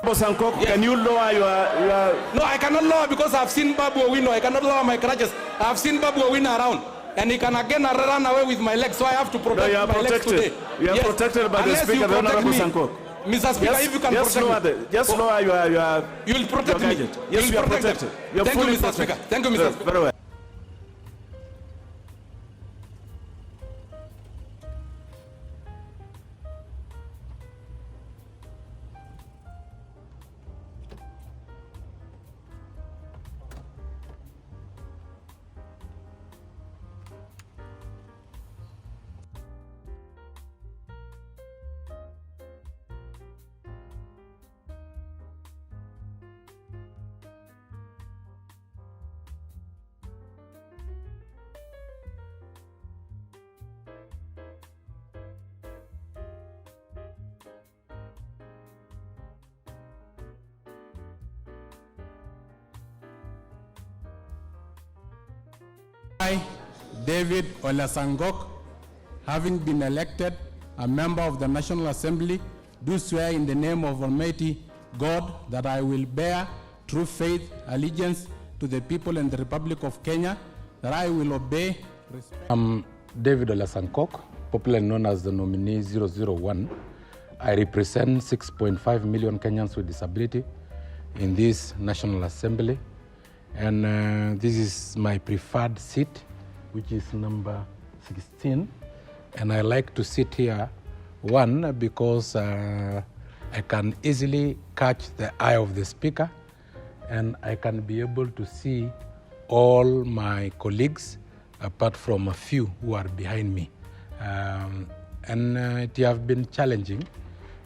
Sankok, can you lower your... No, I cannot lower because I've seen Babu Owino. I cannot lower my crutches. I've seen Babu Owino around. And he can again run away with my legs, so I have to protect my legs today. You are protected by the Speaker, the Honorable Sankok. Mr. Speaker, if you can protect me. Just lower your... You'll protect me. Yes, you are protected. You are Thank fully you, Mr. Speaker. Thank you, Mr. Speaker. Very well. I, David Sankok, having been elected a member of the National Assembly, do swear in the name of Almighty God that I will bear true faith, allegiance to the people and the Republic of Kenya, that I will obey, respect. I'm David Sankok, popularly known as the nominee 001. I represent 6.5 million Kenyans with disability in this National Assembly. And this is my preferred seat, which is number 16. And I like to sit here, one, because I can easily catch the eye of the Speaker, and I can be able to see all my colleagues, apart from a few who are behind me. It has been challenging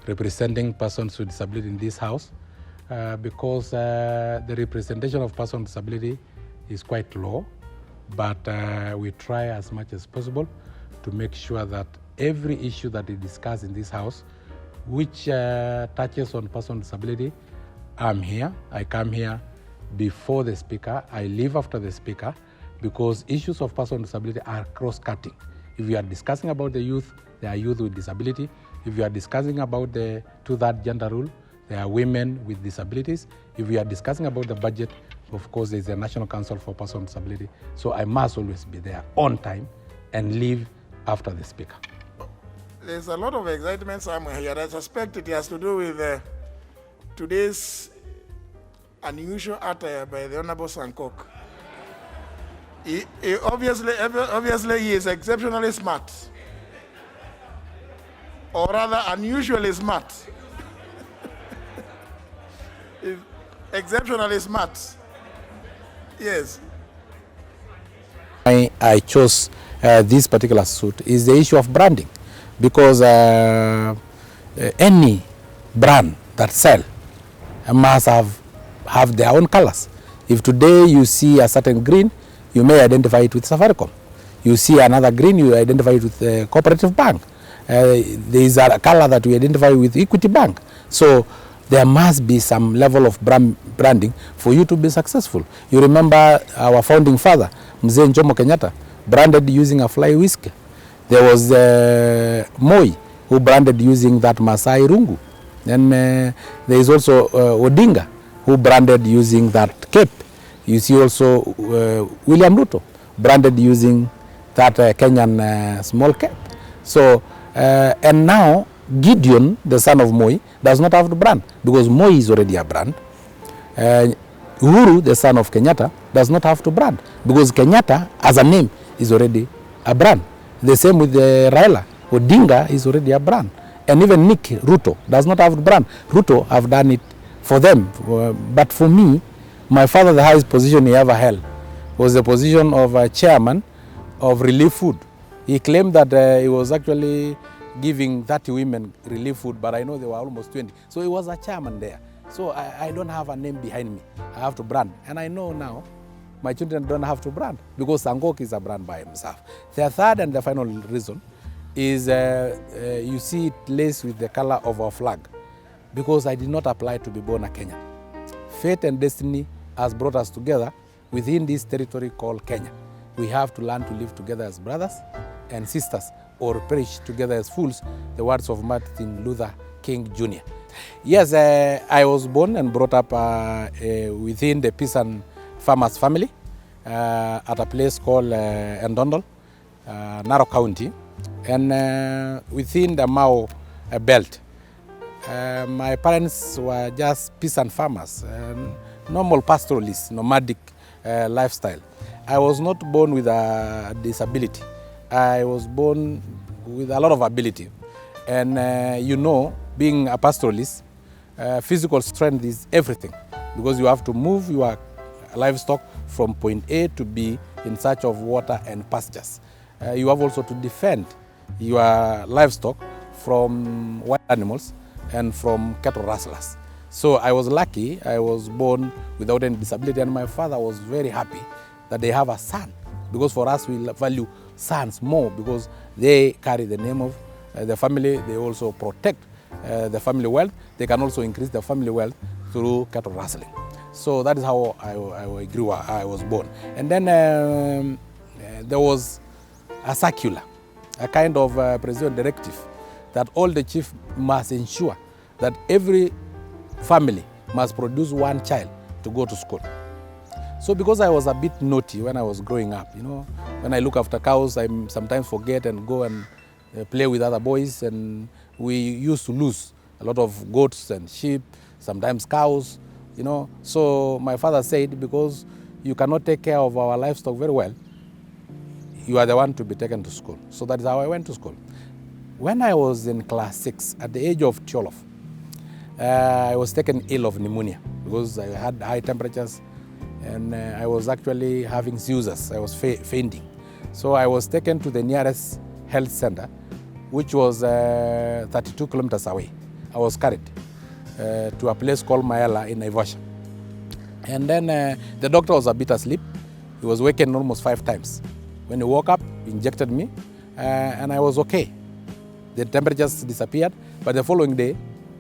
representing persons with disability in this House, because the representation of persons with disability is quite low, but we try as much as possible to make sure that every issue that is discussed in this House, which touches on persons with disability, I'm here. I come here before the Speaker. I leave after the Speaker, because issues of persons with disability are cross-cutting. If you are discussing about the youth, there are youth with disability. If you are discussing about the two-third gender rule, there are women with disabilities. If we are discussing about the budget, of course, there's a National Council for Persons with Disability. So I must always be there on time and leave after the Speaker. There's a lot of excitement somewhere here. I suspect it has to do with today's unusual attire by the Honorable Sankok. Obviously, he is exceptionally smart. Or rather, unusually smart. Exceptionally smart. Yes. I chose this particular suit is the issue of branding, because any brand that sell must have their own colors. If today you see a certain green, you may identify it with Safaricom. You see another green, you identify it with the Cooperative Bank. There is a color that we identify with Equity Bank. So there must be some level of branding for you to be successful. You remember our founding father, Mzee Jomo Kenyatta, branded using a fly whisker. There was Moi, who branded using that Masai Rungu. Then there is also Odinga, who branded using that cape. You see also William Ruto, branded using that Kenyan small cap. So, and now Gideon, the son of Moi, does not have the brand, because Moi is already a brand. Uhuru, the son of Kenyatta, does not have to brand, because Kenyatta, as a name, is already a brand. The same with Raila. Odinga is already a brand. And even Nick Ruto does not have the brand. Ruto have done it for them. But for me, my father, the highest position he ever held was the position of chairman of Relief Food. He claimed that he was actually giving 30 women relief food, but I know there were almost 20. So he was a chairman there. So I don't have a name behind me. I have to brand. And I know now my children don't have to brand, because Sankok is a brand by himself. The third and the final reason is you see it laced with the color of our flag, because I did not apply to be born a Kenyan. Fate and destiny has brought us together within this territory called Kenya. We have to learn to live together as brothers and sisters, or perish together as fools, the words of Martin Luther King Jr. Yes, I was born and brought up within the peasant farmers family at a place called Ndondol, Narok County, and within the Mao belt. My parents were just peasant farmers, normal pastoralists, nomadic lifestyle. I was not born with a disability. I was born with a lot of ability. And being a pastoralist, physical strength is everything, because you have to move your livestock from point A to B in search of water and pastures. You have also to defend your livestock from wild animals and from cattle rustlers. So I was lucky. I was born without any disability, and my father was very happy that they have a son, because for us we value sons more, because they carry the name of the family. They also protect the family wealth. They can also increase the family wealth through cattle rustling. So that is how I grew up. I was born. And then there was a circular, a kind of presidential directive, that all the chiefs must ensure that every family must produce one child to go to school. So because I was a bit naughty when I was growing up, when I look after cows, I sometimes forget and go and play with other boys, and we used to lose a lot of goats and sheep, sometimes cows, So my father said, because you cannot take care of our livestock very well, you are the one to be taken to school. So that is how I went to school. When I was in class 6, at the age of 12, I was taken ill of pneumonia because I had high temperatures, and I was actually having seizures. I was fainting. So I was taken to the nearest health center, which was 32 kilometers away. I was carried to a place called Mayala in Naivasha. And then the doctor was a bit asleep. He was wakened almost 5 times. When he woke up, he injected me, and I was okay. The temperatures disappeared, but the following day,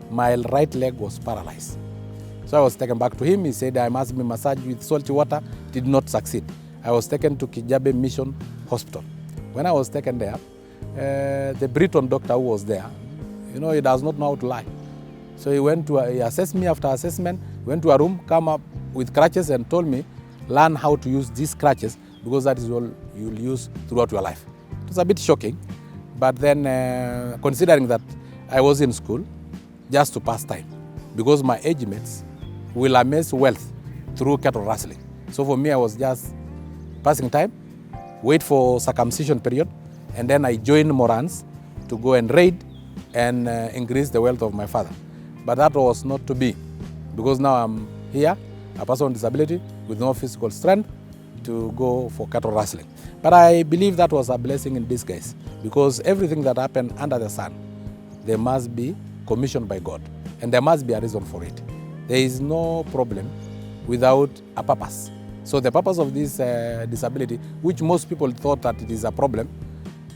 my right leg was paralyzed. So I was taken back to him. He said I must be massaged with salty water. Did not succeed. I was taken to Kijabe Mission Hospital. When I was taken there, the Briton doctor who was there, he does not know how to lie. So he assessed me. After assessment, went to a room, come up with crutches and told me, learn how to use these crutches, because that is all you'll use throughout your life. It was a bit shocking, but then considering that I was in school just to pass time, because my age mates will amass wealth through cattle rustling. So for me, I was just passing time, wait for circumcision period, and then I joined Morans to go and raid and increase the wealth of my father. But that was not to be, because now I'm here, a person with disability with no physical strength, to go for cattle rustling. But I believe that was a blessing in disguise, because everything that happened under the sun, there must be commissioned by God, and there must be a reason for it. There is no problem without a purpose. So the purpose of this disability, which most people thought that it is a problem,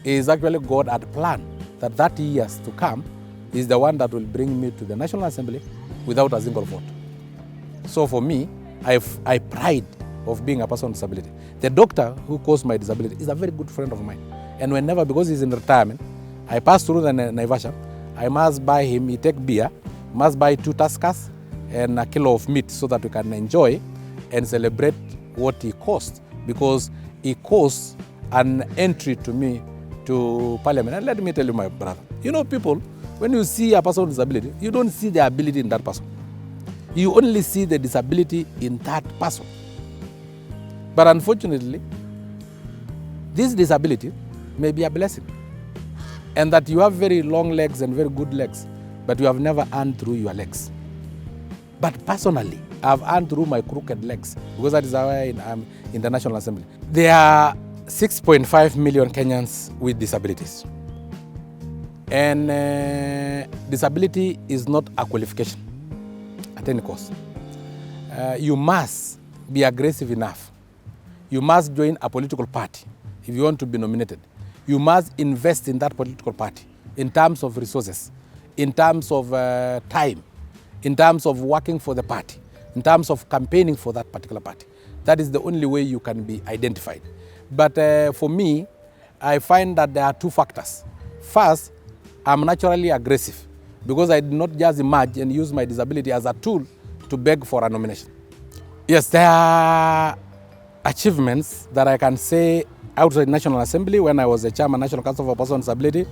is actually God had planned that 30 years to come is the one that will bring me to the National Assembly without a single vote. So for me, I pride of being a person with disability. The doctor who caused my disability is a very good friend of mine. And whenever, because he's in retirement, I pass through the Naivasha, I must buy him, he take beer, must buy 2 Tuskers and a kilo of meat so that we can enjoy and celebrate what he caused, because he caused an entry to me to Parliament. And let me tell you, my brother, people, when you see a person with disability, you don't see the ability in that person. You only see the disability in that person. But unfortunately, this disability may be a blessing, and that you have very long legs and very good legs, but you have never earned through your legs. But personally, I've earned through my crooked legs, because that is how I am in the National Assembly. There are 6.5 million Kenyans with disabilities. And disability is not a qualification at any cost. You must be aggressive enough. You must join a political party if you want to be nominated. You must invest in that political party in terms of resources, in terms of time, in terms of working for the party, in terms of campaigning for that particular party. That is the only way you can be identified. But for me, I find that there are 2 factors. First, I'm naturally aggressive. because I did not just emerge and use my disability as a tool to beg for a nomination. Yes, there are achievements that I can say outside National Assembly when I was the chairman National Council for Persons with Disability,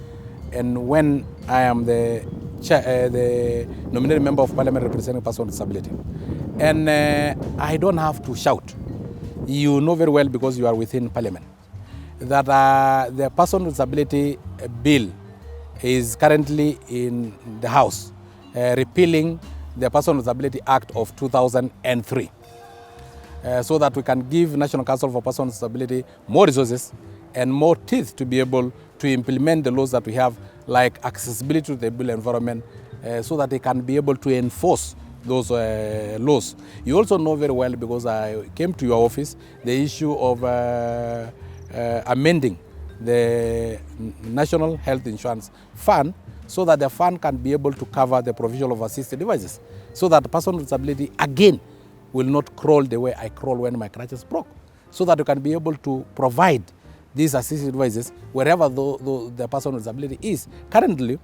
and when I am the nominated member of Parliament representing persons with disability. And I don't have to shout. You know very well, because you are within Parliament, that the Person with Disability Bill is currently in the House, repealing the Person with Disability Act of 2003. So that we can give National Council for Persons with Disability more resources and more teeth to be able to implement the laws that we have, like accessibility to the built environment, so that they can be able to enforce those laws. You also know very well, because I came to your office, the issue of amending the National Health Insurance Fund, so that the fund can be able to cover the provision of assistive devices, so that the person with disability again will not crawl the way I crawl when my crutches broke, so that you can be able to provide these assistive devices wherever the person with disability is. Currently,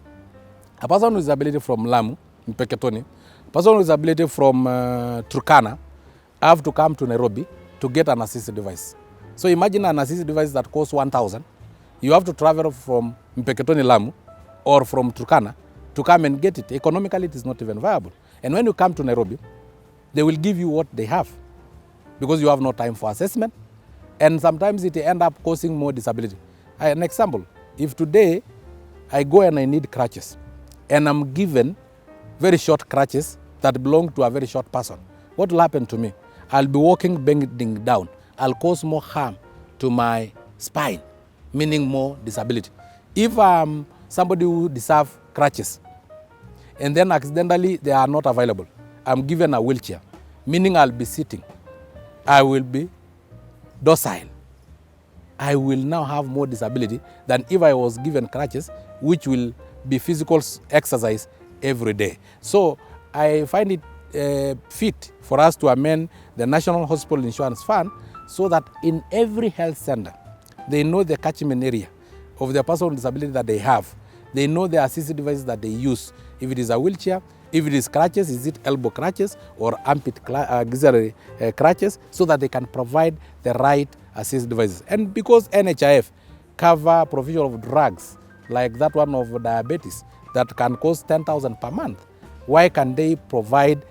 a person with disability from Lamu, Mpeketoni, a person with disability from Turkana have to come to Nairobi to get an assistive device. So imagine an assistive device that costs 1,000. You have to travel from Mpeketoni, Lamu, or from Turkana to come and get it. Economically, it is not even viable. And when you come to Nairobi, they will give you what they have, because you have no time for assessment, and sometimes it end up causing more disability. An example, if today I go and I need crutches, and I'm given very short crutches that belong to a very short person, what will happen to me? I'll be walking bending down. I'll cause more harm to my spine, meaning more disability. If I'm somebody who deserves crutches, and then accidentally they are not available, I'm given a wheelchair, meaning I'll be sitting. I will be docile. I will now have more disability than if I was given crutches, which will be physical exercise every day. So I find it fit for us to amend the National Hospital Insurance Fund, so that in every health center, they know the catchment area of the person with disability that they have. They know the assistive devices that they use. If it is a wheelchair, if it is crutches, is it elbow crutches or armpit auxiliary crutches, so that they can provide the right assistive devices. And because NHIF cover provision of drugs, like that one of diabetes, that can cost 10,000 per month, why can they provide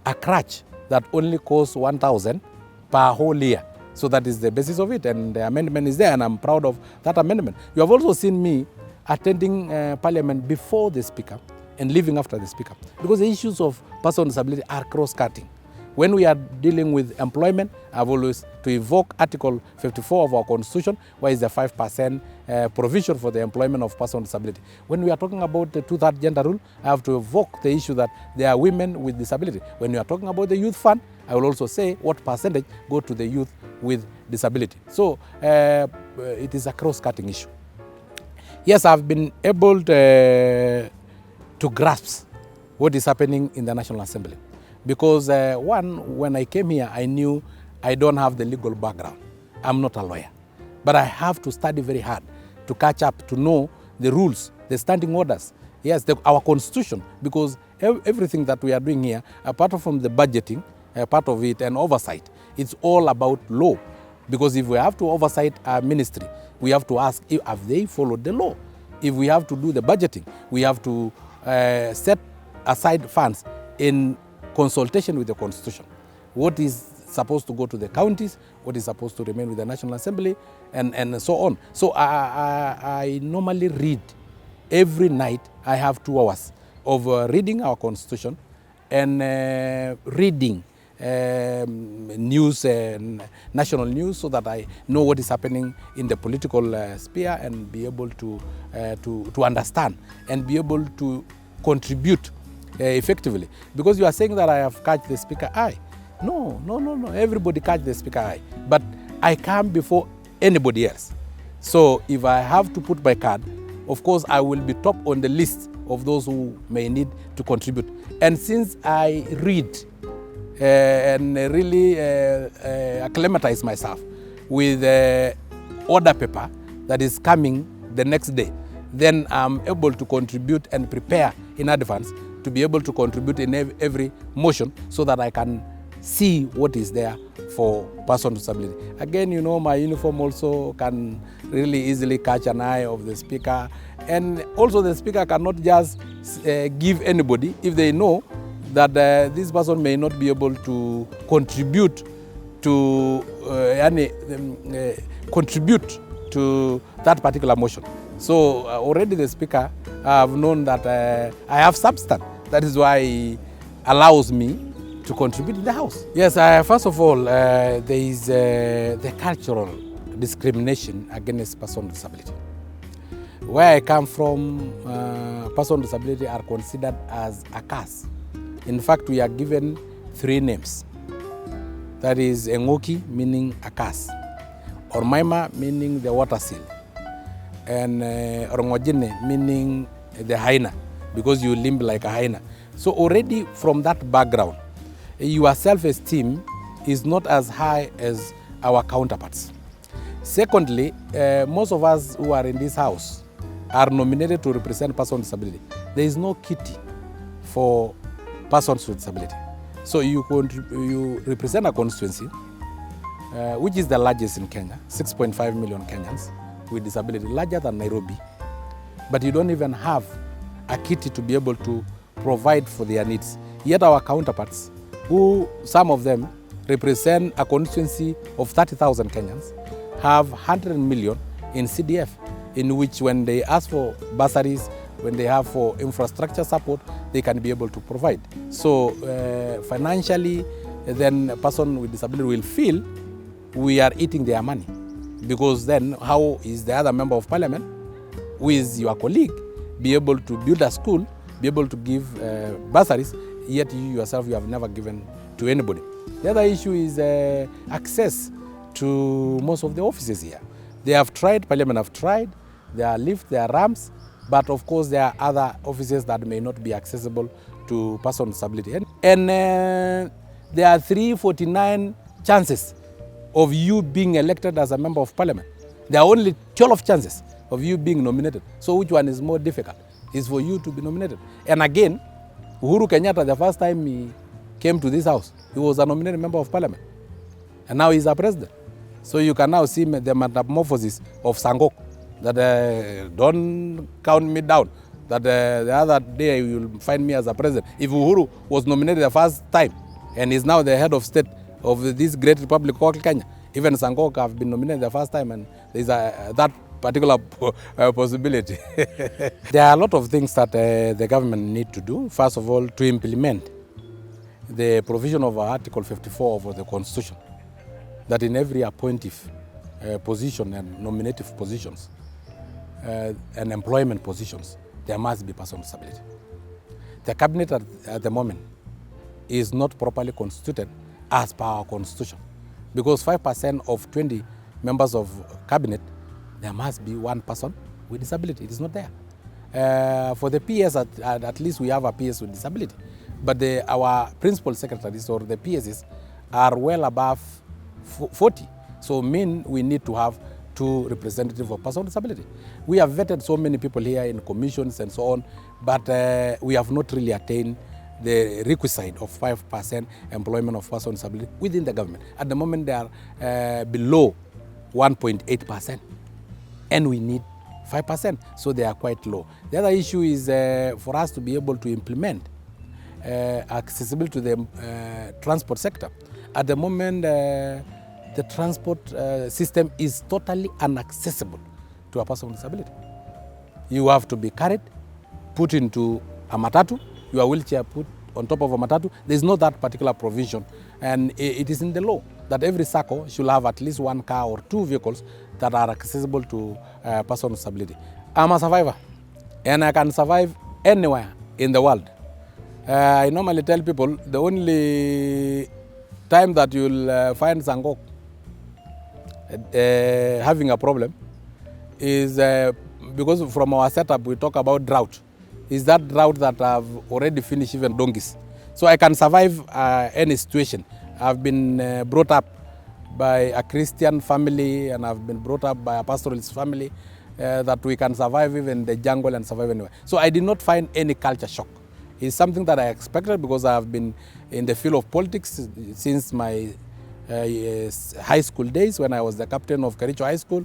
a crutch that only costs 1,000 per whole year? So that is the basis of it, and the amendment is there, and I'm proud of that amendment. You have also seen me attending Parliament before the Speaker and leaving after the Speaker, because the issues of person with disability are cross-cutting. When we are dealing with employment, I've always to evoke Article 54 of our Constitution, where is the 5% provision for the employment of person with disability. When we are talking about the two-third gender rule, I have to evoke the issue that there are women with disability. When we are talking about the youth fund, I will also say what percentage go to the youth with disability. So it is a cross-cutting issue. Yes, I've been able to grasp what is happening in the National Assembly. Because when I came here, I knew I don't have the legal background. I'm not a lawyer. But I have to study very hard to catch up, to know the rules, the standing orders, yes, our constitution, because everything that we are doing here, apart from the budgeting, part of it, and oversight, it's all about law. Because if we have to oversight our ministry, we have to ask, have they followed the law? If we have to do the budgeting, we have to set aside funds in consultation with the Constitution. What is supposed to go to the counties, what is supposed to remain with the National Assembly, and so on. So I normally read every night. I have 2 hours of reading our Constitution and reading news, national news, so that I know what is happening in the political sphere, and be able to understand and be able to contribute effectively. Because you are saying that I have catch the Speaker eye. No. Everybody catch the Speaker eye. But I come before anybody else. So if I have to put my card, of course I will be top on the list of those who may need to contribute. And since I read and really acclimatize myself with order paper that is coming the next day, then I'm able to contribute and prepare in advance to be able to contribute in every motion so that I can see what is there for person with disability. Again, you know, my uniform also can really easily catch an eye of the speaker, and also the speaker cannot just give anybody if they know that this person may not be able to contribute to contribute to that particular motion. So already the speaker have known that I have substance. That is why he allows me to contribute in the House. Yes, first of all, there is the cultural discrimination against person with disability. Where I come from, person with disability are considered as a curse. In fact, we are given 3 names. That is Engoki, meaning a curse, Ormaima, meaning the water seal, and Orngojine, meaning the hyena, because you limp like a hyena. So already from that background, your self-esteem is not as high as our counterparts. Secondly, most of us who are in this house are nominated to represent persons with disability. There is no kitty for persons with disability. So you represent a constituency, which is the largest in Kenya, 6.5 million Kenyans with disability, larger than Nairobi. But you don't even have a kitty to be able to provide for their needs. Yet our counterparts, who some of them represent a constituency of 30,000 Kenyans, have 100 million in CDF, in which when they ask for bursaries, when they have for infrastructure support, they can be able to provide. So financially, then a person with disability will feel we are eating their money. Because then how is the other member of parliament, who is your colleague, be able to build a school, be able to give bursaries, yet you yourself, you have never given to anybody. The other issue is access to most of the offices here. They have tried, Parliament have tried, there are lifts, there are ramps, but of course there are other offices that may not be accessible to persons with disability. And there are 349 chances of you being elected as a member of Parliament. There are only 12 chances of you being nominated. So which one is more difficult? Is for you to be nominated. And again, Uhuru Kenyatta, the first time he came to this house, he was a nominated member of Parliament. And now he's a president. So you can now see the metamorphosis of Sankok, that don't count me down, that the other day you'll find me as a president. If Uhuru was nominated the first time and is now the head of state of this great republic called Kenya, even Sankok have been nominated the first time, and there's that particular possibility. There are a lot of things that the government need to do. First of all, to implement the provision of Article 54 of the Constitution, that in every appointive position and nominative positions and employment positions, there must be person with disability. The cabinet at the moment is not properly constituted as per our constitution, because 5% of 20 members of cabinet, there must be one person with disability. It is not there. For the PS, at least we have a PS with disability, but our principal secretaries or the PSs are well above 40. So we need to have 2 representatives of person with disability. We have vetted so many people here in commissions and so on, but we have not really attained the requisite of 5% employment of person with disability within the government. At the moment, they are below 1.8%, and we need 5%, so they are quite low. The other issue is for us to be able to implement accessibility to the transport sector. At the moment, the transport system is totally inaccessible to a person with disability. You have to be carried, put into a matatu, your wheelchair put on top of a matatu. There's no that particular provision, and it is in the law that every SACCO should have at least 1 car or 2 vehicles that are accessible to a person with disability. I'm a survivor, and I can survive anywhere in the world. I normally tell people the only time that you'll find Sankok having a problem is because from our setup we talk about drought. Is that drought that have already finished even donkeys. So I can survive any situation. I've been brought up by a Christian family, and I've been brought up by a pastoralist family, that we can survive even in the jungle and survive anywhere. So I did not find any culture shock. It's something that I expected because I have been in the field of politics since my high school days when I was the captain of Kericho High School,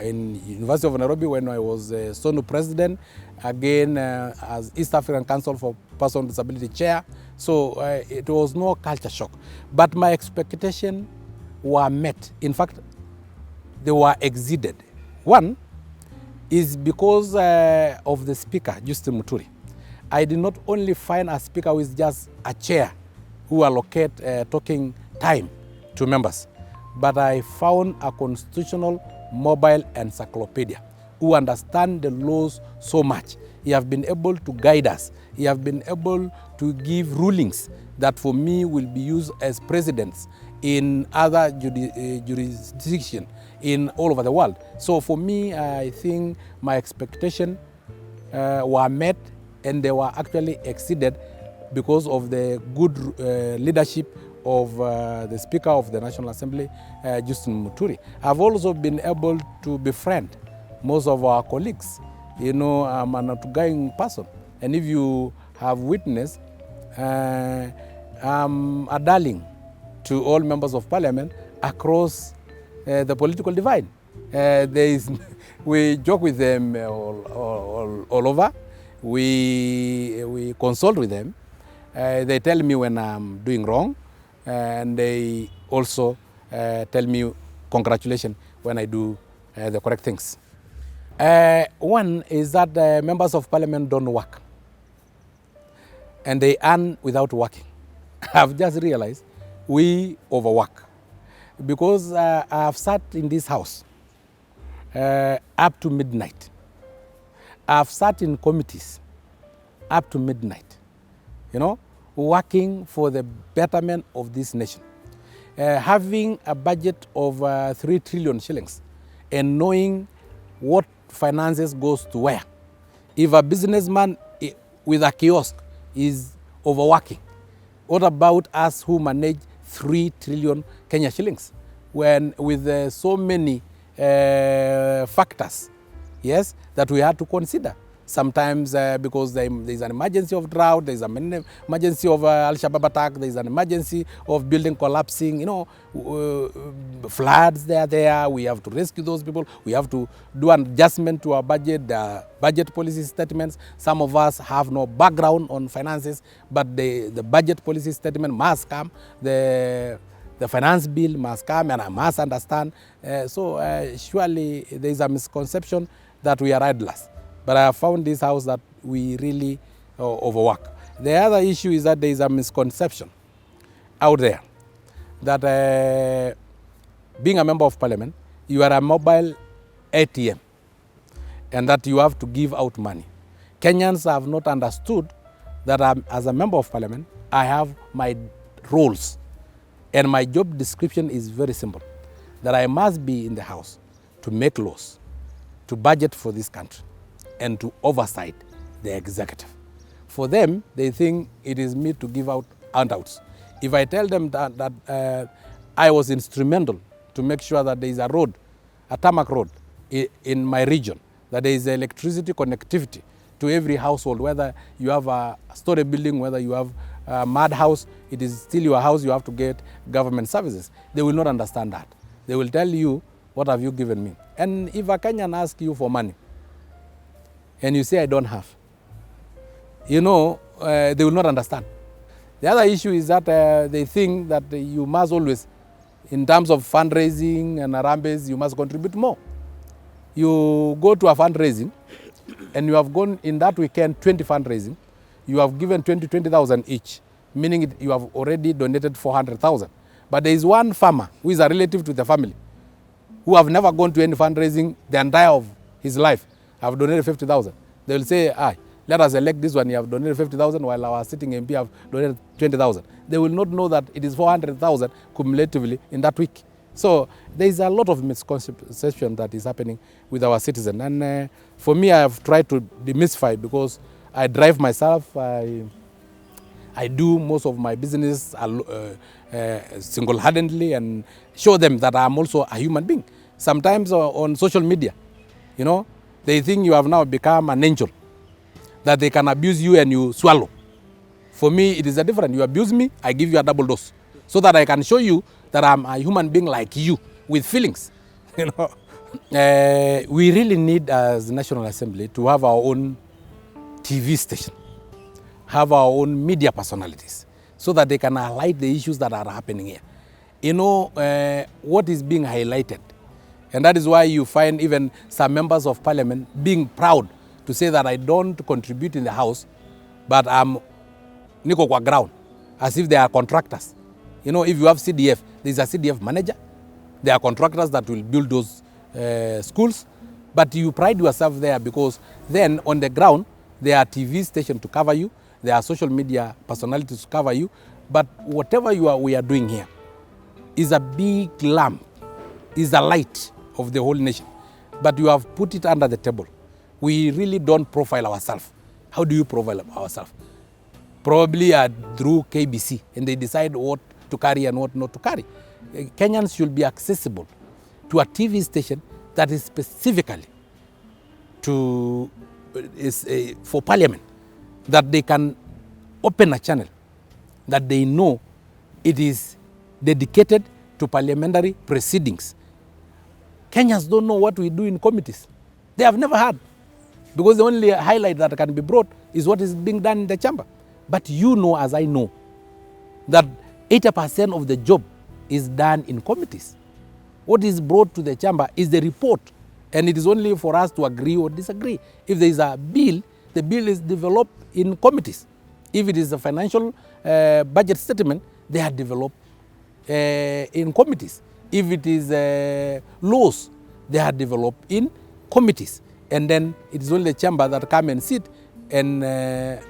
in University of Nairobi when I was SONU president, again as East African Council for Persons with Disability chair. So it was no culture shock. But my expectations were met. In fact, they were exceeded. One is because of the speaker, Justin Muturi. I did not only find a speaker who is just a chair who allocate talking time to members, but I found a constitutional mobile encyclopedia who understand the laws so much. He have been able to guide us. He have been able to give rulings that for me will be used as precedents in other jurisdictions in all over the world. So for me, I think my expectations were met and they were actually exceeded because of the good leadership of the Speaker of the National Assembly, Justin Muturi. I've also been able to befriend most of our colleagues. You know, I'm an outgoing person. And if you have witnessed, I'm a darling to all members of parliament across the political divide. We joke with them all over. We consult with them. They tell me when I'm doing wrong, and they also tell me congratulations when I do the correct things. One is that members of parliament don't work, and they earn without working. I've just realized we overwork because I have sat in this house up to midnight. I've sat in committees up to midnight, you know, working for the betterment of this nation. Having a budget of 3 trillion shillings and knowing what finances goes to where. If a businessman with a kiosk is overworking, what about us who manage 3 trillion Kenya shillings when with so many factors, yes, that we had to consider. Sometimes because there's an emergency of drought, there's an emergency of Al-Shabaab attack, there's an emergency of building collapsing, you know, floods there. We have to rescue those people. We have to do an adjustment to our budget, the budget policy statements. Some of us have no background on finances, but the budget policy statement must come. The finance bill must come, and I must understand. So surely there is a misconception that we are idlers. But I have found this house that we really overwork. The other issue is that there is a misconception out there that being a member of parliament, you are a mobile ATM and that you have to give out money. Kenyans have not understood that as a member of parliament, I have my roles. And my job description is very simple, that I must be in the house to make laws, to budget for this country, and to oversight the executive. For them, they think it is me to give out handouts. If I tell them that I was instrumental to make sure that there is a road, a tarmac road in my region, that there is electricity connectivity to every household, whether you have a story building, whether you have a mad house, it is still your house, you have to get government services. They will not understand that. They will tell you, what have you given me? And if a Kenyan asks you for money, and you say, I don't have, you know, they will not understand. The other issue is that they think that you must always, in terms of fundraising and Harambes, you must contribute more. You go to a fundraising, and you have gone in that weekend 20 fundraising, you have given 20,000 each, meaning you have already donated 400,000. But there is one farmer who is a relative to the family, who have never gone to any fundraising the entire of his life. Have donated 50,000. They will say, let us elect this one, you have donated 50,000, while our sitting MP have donated 20,000. They will not know that it is 400,000 cumulatively in that week. So there is a lot of misconception that is happening with our citizens. And for me, I have tried to demystify because I drive myself, I do most of my business single-handedly and show them that I'm also a human being. Sometimes on social media, You know, they think you have now become an angel, that they can abuse you and you swallow. For me, it is a different. You abuse me, I give you a double dose, so that I can show you that I'm a human being like you with feelings. You know, we really need, as National Assembly, to have our own TV station, have our own media personalities, so that they can highlight the issues that are happening here. You know, what is being highlighted. And that is why you find even some members of parliament being proud to say that I don't contribute in the house, but I'm niko kwa ground, as if they are contractors. You know, if you have CDF, there's a CDF manager. There are contractors that will build those schools. But you pride yourself there because then on the ground, there are TV stations to cover you. There are social media personalities to cover you. But whatever we are doing here is a big lamp, is a light of the whole nation. But you have put it under the table. We really don't profile ourselves. How do you profile ourselves? Probably through KBC, and they decide what to carry and what not to carry. Kenyans should be accessible to a TV station that is specifically for parliament, that they can open a channel that they know it is dedicated to parliamentary proceedings. Kenyans don't know what we do in committees. They have never heard, because the only highlight that can be brought is what is being done in the chamber. But you know, as I know, that 80% of the job is done in committees. What is brought to the chamber is the report, and it is only for us to agree or disagree. If there is a bill, the bill is developed in committees. If it is a financial budget statement, they are developed in committees. If it is laws, they are developed in committees. And then it is only the chamber that come and sit and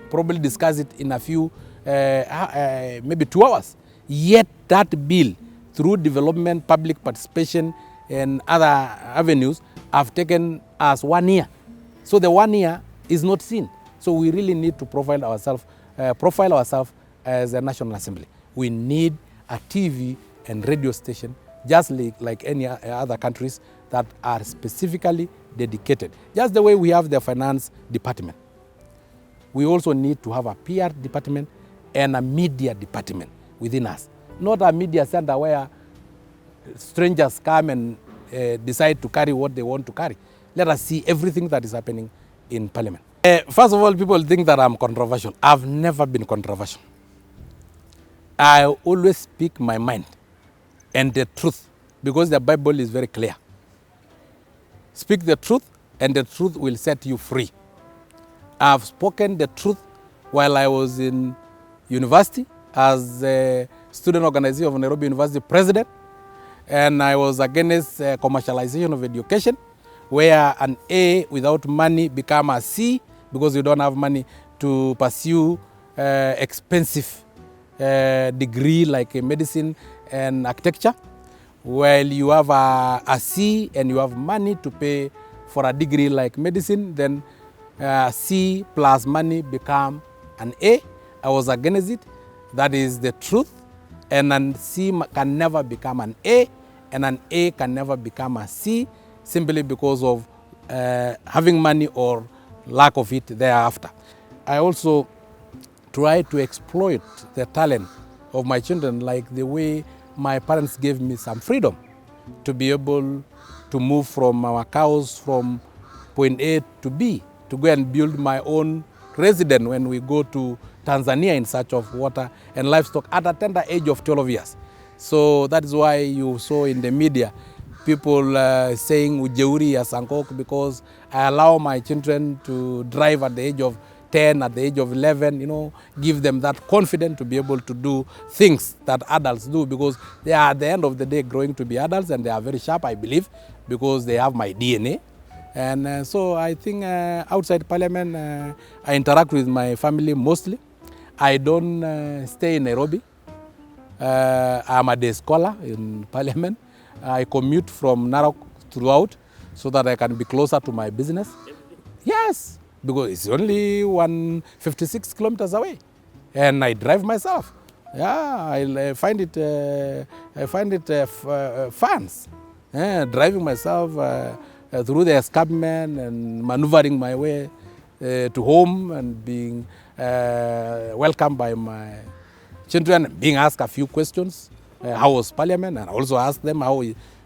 probably discuss it in a few, maybe 2 hours. Yet that bill, through development, public participation, and other avenues, have taken us 1 year. So the 1 year is not seen. So we really need to profile ourselves as a National Assembly. We need a TV and radio station, just like any other countries, that are specifically dedicated. Just the way we have the finance department. We also need to have a PR department and a media department within us. Not a media center where strangers come and decide to carry what they want to carry. Let us see everything that is happening in parliament. First of all, people think that I'm controversial. I've never been controversial. I always speak my mind and the truth, because the Bible is very clear. Speak the truth, and the truth will set you free. I've spoken the truth while I was in university as a student organization of Nairobi University president, and I was against commercialization of education, where an A without money become a C because you don't have money to pursue expensive degree like medicine and architecture, while you have a C and you have money to pay for a degree like medicine, then C plus money become an A. I was against it. That is the truth. And an C can never become an A, and an A can never become a C, simply because of having money or lack of it thereafter. I also try to exploit the talent of my children, like the way my parents gave me some freedom to be able to move from our cows from point A to B, to go and build my own residence when we go to Tanzania in search of water and livestock at a tender age of 12 years. So that is why you saw in the media people saying ujeuri ya Sankok, because I allow my children to drive at the age of 10, at the age of 11, you know, give them that confidence to be able to do things that adults do, because they are at the end of the day growing to be adults, and they are very sharp, I believe, because they have my DNA. And so I think outside parliament, I interact with my family mostly. I don't stay in Nairobi. I'm a day scholar in parliament. I commute from Narok throughout so that I can be closer to my business. Yes, because it's only 156 kilometers away, and I drive myself. Yeah, I find it fun. Driving myself through the escarpment and maneuvering my way to home and being welcomed by my children, being asked a few questions. How was Parliament? And I also asked them how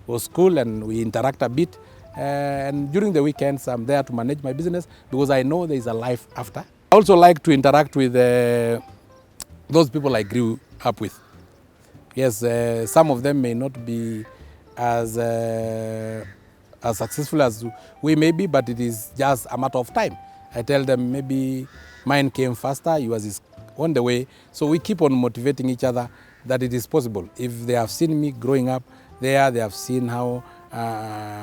was school, and we interact a bit. And during the weekends, I'm there to manage my business because I know there is a life after. I also like to interact with those people I grew up with. Yes, some of them may not be as successful as we may be, but it is just a matter of time. I tell them maybe mine came faster, yours is on the way. So we keep on motivating each other that it is possible. If they have seen me growing up there, they have seen how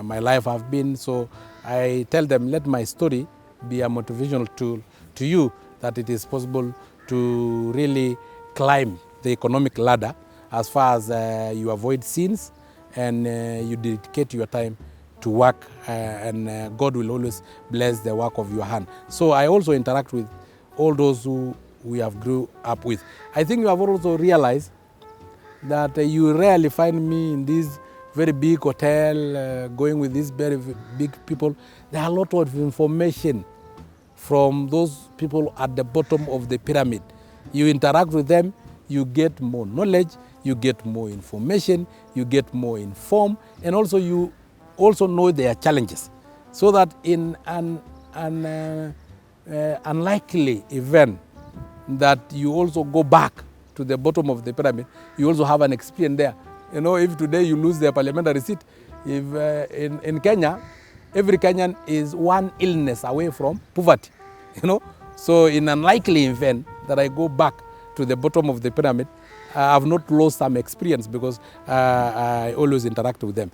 my life have been. So I tell them, let my story be a motivational tool to you, that it is possible to really climb the economic ladder as far as you avoid sins and you dedicate your time to work, and God will always bless the work of your hand. So I also interact with all those who we have grew up with. I think you have also realized that you rarely find me in this very big hotel going with these very big people. There are a lot of information from those people at the bottom of the pyramid. You interact with them, you get more knowledge, you get more information, you get more informed, and also you also know their challenges. So that in an unlikely event that you also go back to the bottom of the pyramid, you also have an experience there. You know, if today you lose their parliamentary seat, if in Kenya, every Kenyan is one illness away from poverty, you know. So in an unlikely event that I go back to the bottom of the pyramid, I have not lost some experience because I always interact with them.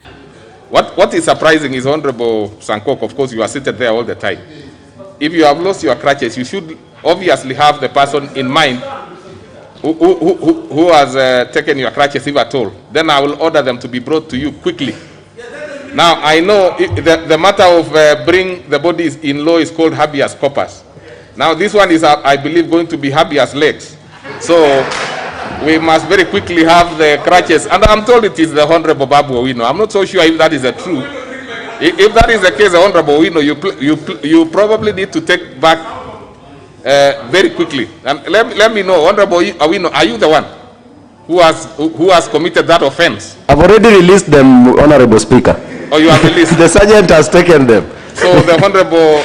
What is surprising is, Honorable Sankok, of course, you are seated there all the time. If you have lost your crutches, you should obviously have the person in mind who has taken your crutches, if at all. Then I will order them to be brought to you quickly. Now, I know the matter of bring the bodies in law is called habeas corpus. Now, this one is, I believe, going to be habeas legs. So we must very quickly have the crutches. And I'm told it is the Honorable Babu Owino. I'm not so sure if that is the truth. If that is the case, the Honorable Owino, you probably need to take back very quickly. And let me know, Honorable Owino, are you the one who has committed that offense? I've already released them, Honorable Speaker. Oh, you have released? The sergeant has taken them. So the Honorable